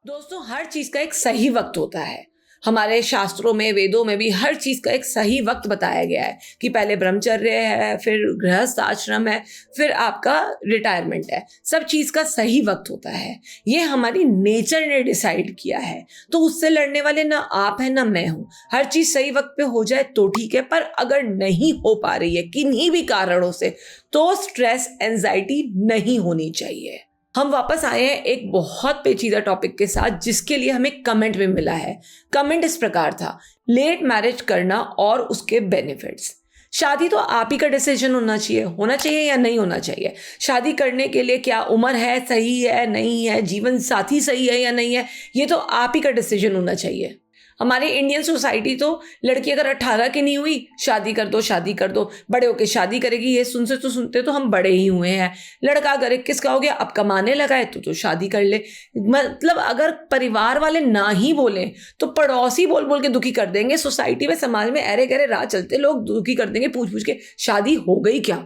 दोस्तों, हर चीज का एक सही वक्त होता है। हमारे शास्त्रों में, वेदों में भी हर चीज का एक सही वक्त बताया गया है कि पहले ब्रह्मचर्य है, फिर गृहस्थ आश्रम है, फिर आपका रिटायरमेंट है। सब चीज का सही वक्त होता है। ये हमारी नेचर ने डिसाइड किया है, तो उससे लड़ने वाले ना आप हैं ना मैं हूं। हर चीज सही वक्त पे हो जाए तो ठीक है, पर अगर नहीं हो पा रही है किन्हीं भी कारणों से, तो स्ट्रेस, एंजाइटी नहीं होनी चाहिए। हम वापस आए हैं एक बहुत पेचीदा टॉपिक के साथ, जिसके लिए हमें कमेंट में मिला है। कमेंट इस प्रकार था: लेट मैरिज करना और उसके बेनिफिट्स। शादी तो आप ही का डिसीजन होना चाहिए या नहीं होना चाहिए। शादी करने के लिए क्या उम्र है, सही है, नहीं है, जीवन साथी सही है या नहीं है, ये तो आप ही का डिसीजन होना चाहिए। हमारी इंडियन सोसाइटी तो लड़की अगर 18 की नहीं हुई, शादी कर दो, शादी कर दो, बड़े होके शादी करेगी, ये सुनते तो हम बड़े ही हुए हैं। लड़का अगर 21 का हो गया, अब कमाने लगा है, तो शादी कर ले। मतलब अगर परिवार वाले ना ही बोले तो पड़ोसी बोल बोल के दुखी कर देंगे। सोसाइटी में, समाज में अरे गहरे राह चलते लोग दुखी कर देंगे पूछ पूछ के, शादी हो गई क्या।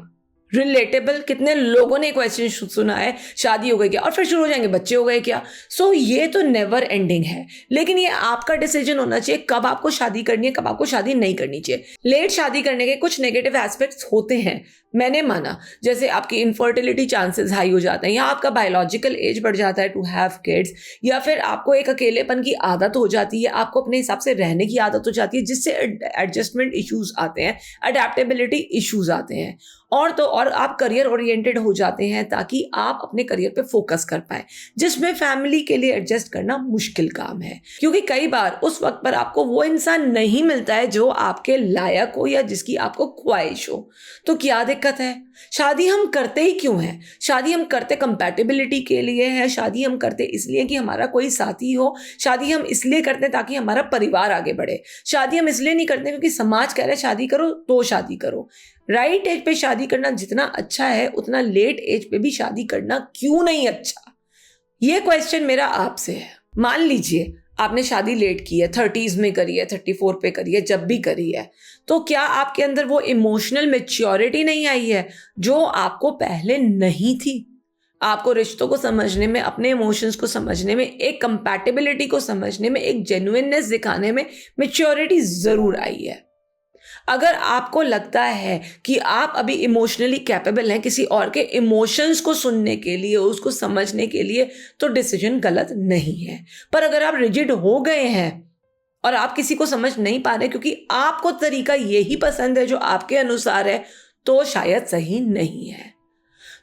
रिलेटेबल कितने लोगों ने क्वेश्चन सुना है, शादी हो गई क्या, और फिर शुरू हो जाएंगे बच्चे हो गए क्या। सो ये तो नेवर एंडिंग है। लेकिन ये आपका डिसीजन होना चाहिए कब आपको शादी करनी है, कब आपको शादी नहीं करनी चाहिए। लेट शादी करने के कुछ नेगेटिव एस्पेक्ट्स होते हैं, मैंने माना, जैसे आपकी इनफर्टिलिटी चांसेस हाई हो जाते हैं, या आपका बायोलॉजिकल एज बढ़ जाता है टू हैव किड्स, या फिर आपको एक अकेलेपन की आदत हो जाती है, आपको अपने हिसाब से रहने की आदत हो जाती है, जिससे एडजस्टमेंट इश्यूज आते हैं, अडेप्टेबिलिटी इश्यूज आते हैं, और तो और आप करियर ओरिएंटेड हो जाते हैं ताकि आप अपने करियर पे फोकस कर पाए, जिसमें फैमिली के लिए एडजस्ट करना मुश्किल काम है, क्योंकि कई बार उस वक्त पर आपको वो इंसान नहीं मिलता है जो आपके लायक हो या जिसकी आपको ख्वाहिश हो। तो क्या दिक्कत है? शादी हम करते ही क्यों हैं? शादी हम करते कंपैटिबिलिटी के लिए है, शादी हम करते इसलिए कि हमारा कोई साथी हो, शादी हम इसलिए करते हैं ताकि हमारा परिवार आगे बढ़े, शादी हम इसलिए नहीं करते क्योंकि समाज कह रहा है शादी करो तो शादी करो। राइट एज पे शादी करना जितना अच्छा है, उतना लेट एज पे भी शादी करना क्यों नहीं अच्छा? ये क्वेश्चन मेरा आपसे है। मान लीजिए आपने शादी लेट की है, 30s में करी है, 34 पे करी है, जब भी करी है, तो क्या आपके अंदर वो इमोशनल मैच्योरिटी नहीं आई है जो आपको पहले नहीं थी? आपको रिश्तों को समझने में, अपने इमोशंस को समझने में, एक कंपैटिबिलिटी को समझने में, एक जेन्युइननेस दिखाने में मैच्योरिटी जरूर आई है। अगर आपको लगता है कि आप अभी इमोशनली कैपेबल हैं किसी और के इमोशंस को सुनने के लिए, उसको समझने के लिए, तो डिसीजन गलत नहीं है। पर अगर आप रिजिड हो गए हैं और आप किसी को समझ नहीं पा रहे क्योंकि आपको तरीका यही पसंद है जो आपके अनुसार है, तो शायद सही नहीं है।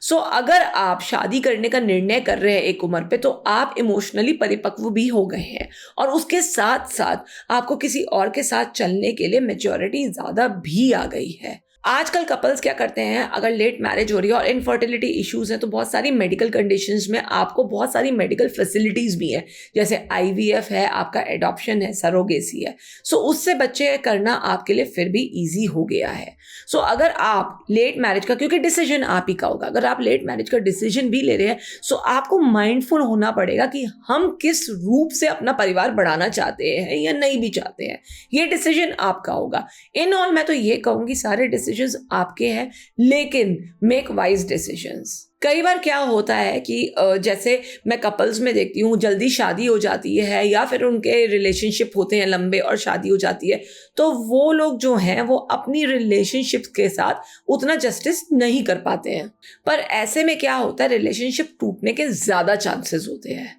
सो अगर आप शादी करने का निर्णय कर रहे हैं एक उम्र पे, तो आप इमोशनली परिपक्व भी हो गए हैं, और उसके साथ साथ आपको किसी और के साथ चलने के लिए मैच्योरिटी ज्यादा भी आ गई है। आजकल कपल्स क्या करते हैं, अगर लेट मैरिज हो रही है और इनफर्टिलिटी इश्यूज हैं, तो बहुत सारी मेडिकल कंडीशंस में आपको बहुत सारी मेडिकल फैसिलिटीज भी हैं, जैसे आईवीएफ है, आपका एडॉप्शन है, सरोगेसी है। सो उससे बच्चे करना आपके लिए फिर भी ईजी हो गया है। सो अगर आप लेट मैरिज का, क्योंकि डिसीजन आप ही का होगा, अगर आप लेट मैरिज का डिसीजन भी ले रहे हैं, सो आपको माइंडफुल होना पड़ेगा कि हम किस रूप से अपना परिवार बढ़ाना चाहते हैं या नहीं भी चाहते हैं। ये डिसीजन आपका होगा। इन ऑल मैं तो ये कहूंगी, सारे डिसीजन आपके हैं, लेकिन मेक वाइज डिसीजंस। कई बार क्या होता है कि जैसे मैं कपल्स में देखती हूँ, जल्दी शादी हो जाती है या फिर उनके रिलेशनशिप होते हैं लंबे और शादी हो जाती है, तो वो लोग जो हैं वो अपनी रिलेशनशिप के साथ उतना जस्टिस नहीं कर पाते हैं। पर ऐसे में क्या होता है, रिलेशनशिप टूटने के ज्यादा चांसेस होते हैं।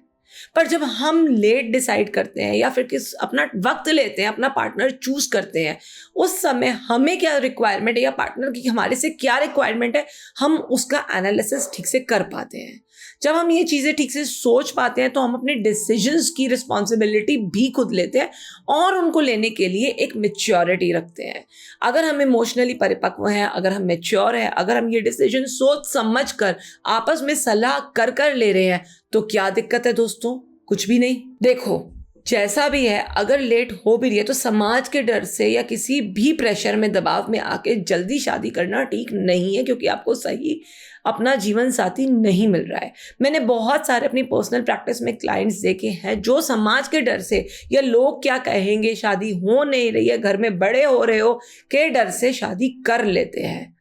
पर जब हम लेट डिसाइड करते हैं या फिर अपना वक्त लेते हैं, अपना पार्टनर चूज करते हैं, उस समय हमें क्या रिक्वायरमेंट है या पार्टनर की हमारे से क्या रिक्वायरमेंट है, हम उसका एनालिसिस ठीक से कर पाते हैं। जब हम ये चीजें ठीक से सोच पाते हैं, तो हम अपने डिसीजंस की रिस्पॉन्सिबिलिटी भी खुद लेते हैं और उनको लेने के लिए एक मैच्योरिटी रखते हैं। अगर हम इमोशनली परिपक्व हैं, अगर हम मैच्योर हैं, अगर हम ये डिसीजन सोच समझ कर आपस में सलाह कर कर ले रहे हैं, तो क्या दिक्कत है दोस्तों? कुछ भी नहीं। देखो, जैसा भी है, अगर लेट हो भी रही है तो समाज के डर से या किसी भी प्रेशर में, दबाव में आके जल्दी शादी करना ठीक नहीं है, क्योंकि आपको सही अपना जीवन साथी नहीं मिल रहा है। मैंने बहुत सारे अपनी पर्सनल प्रैक्टिस में क्लाइंट्स देखे हैं जो समाज के डर से या लोग क्या कहेंगे, शादी हो नहीं रही है, घर में बड़े हो रहे हो के डर से शादी कर लेते हैं।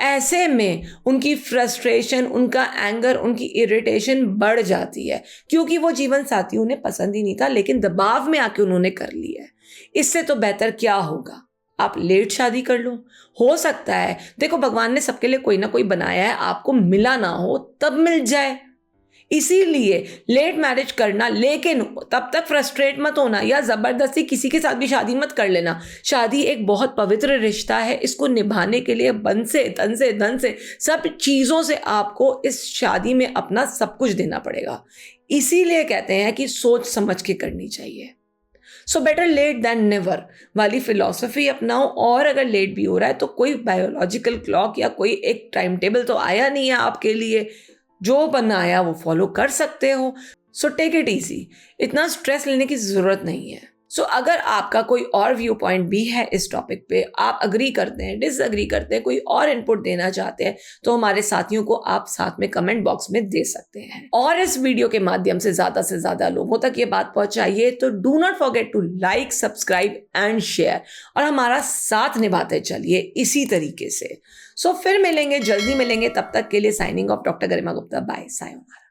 ऐसे में उनकी फ्रस्ट्रेशन, उनका एंगर, उनकी इरिटेशन बढ़ जाती है, क्योंकि वो जीवन साथी उन्हें पसंद ही नहीं था, लेकिन दबाव में आके उन्होंने कर लिया है। इससे तो बेहतर क्या होगा, आप लेट शादी कर लो। हो सकता है, देखो भगवान ने सबके लिए कोई ना कोई बनाया है, आपको मिला ना हो तब मिल जाए, इसीलिए लेट मैरिज करना। लेकिन तब तक फ्रस्ट्रेट मत होना या जबरदस्ती किसी के साथ भी शादी मत कर लेना। शादी एक बहुत पवित्र रिश्ता है, इसको निभाने के लिए बन से तन से धन से सब चीजों से आपको इस शादी में अपना सब कुछ देना पड़ेगा। इसीलिए कहते हैं कि सोच समझ के करनी चाहिए। So better late than never वाली फिलॉसफी अपनाओ। और अगर लेट भी हो रहा है तो कोई बायोलॉजिकल क्लॉक या कोई एक टाइम टेबल तो आया नहीं है आपके लिए, जो बनाया वो फॉलो कर सकते हो। सो टेक इट इजी, इतना स्ट्रेस लेने की जरूरत नहीं है। सो अगर आपका कोई और व्यू पॉइंट भी है इस टॉपिक पे, आप अग्री करते हैं, डिसअग्री करते हैं, कोई और इनपुट देना चाहते हैं, तो हमारे साथियों को आप साथ में कमेंट बॉक्स में दे सकते हैं। और इस वीडियो के माध्यम से ज्यादा लोगों तक ये बात पहुंचाइए। तो do not forget to like, subscribe and share, और हमारा साथ निभाते चलिए इसी तरीके से। सो फिर मिलेंगे, जल्दी मिलेंगे, तब तक के लिए signing off, doctor Garima Gupta. Bye, sayonara.